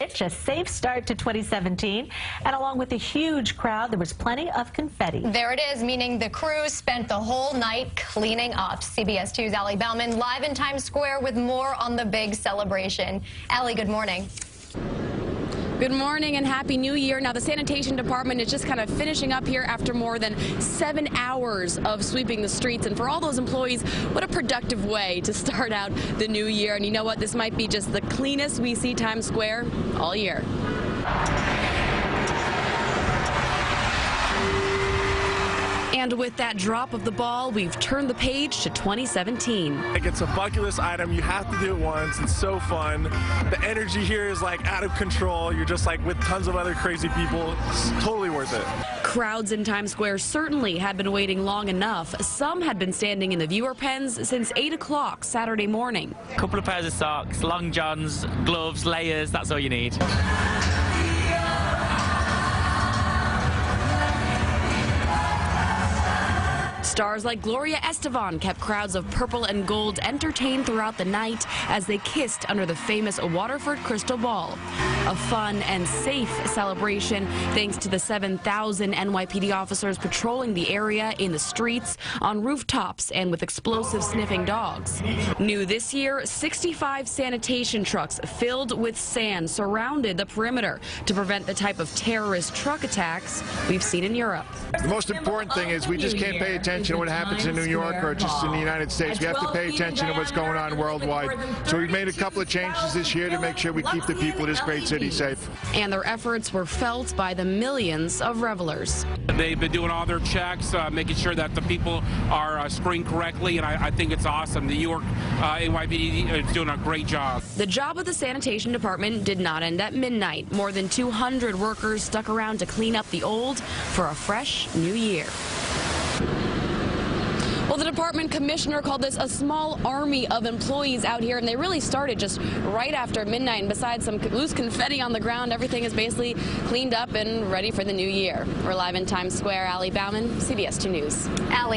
It's a safe start to 2017, and along with a huge crowd, there was plenty of confetti. There it is, meaning the crew spent the whole night cleaning up. CBS 2's Bauman live in Times Square with more on the big celebration. Allie, good morning. Good morning and Happy New Year. Now, the sanitation department is just kind of finishing up here after more than 7 hours of sweeping the streets. And for all those employees, what a productive way to start out the new year. And you know what? This might be just the cleanest we see Times Square all year. And with that drop of the ball, we've turned the page to 2017. It's a bucket list item. You have to do it once. It's so fun. The energy here is like out of control. You're just like with tons of other crazy people. It's totally worth it. Crowds in Times Square certainly had been waiting long enough. Some had been standing in the viewer pens since 8 o'clock Saturday morning. A couple of pairs of socks, long johns, gloves, layers, that's all you need. Stars like Gloria Estefan kept crowds of purple and gold entertained throughout the night as they kissed under the famous Waterford crystal ball. A fun and safe celebration thanks to the 7,000 NYPD officers patrolling the area in the streets, on rooftops, and with explosive sniffing dogs. New this year, 65 sanitation trucks filled with sand surrounded the perimeter to prevent the type of terrorist truck attacks we've seen in Europe. The most important thing is we just can't pay attention to what happens in New York or just in the United States. We have to pay attention to what's going on worldwide. So we've made a couple of changes this year to make sure we keep the people of this great city safe. And their efforts were felt by the millions of revelers. They've been doing all their checks, making sure that the people are screened correctly, and I think it's awesome. The New York NYPD is doing a great job. The job of the sanitation department did not end at midnight. More than 200 workers stuck around to clean up the old for a fresh new year. Well, the department commissioner called this a small army of employees out here, and they really started just right after midnight. And besides some loose confetti on the ground, everything is basically cleaned up and ready for the new year. We're live in Times Square. Allie Bauman, CBS 2 News. Allie,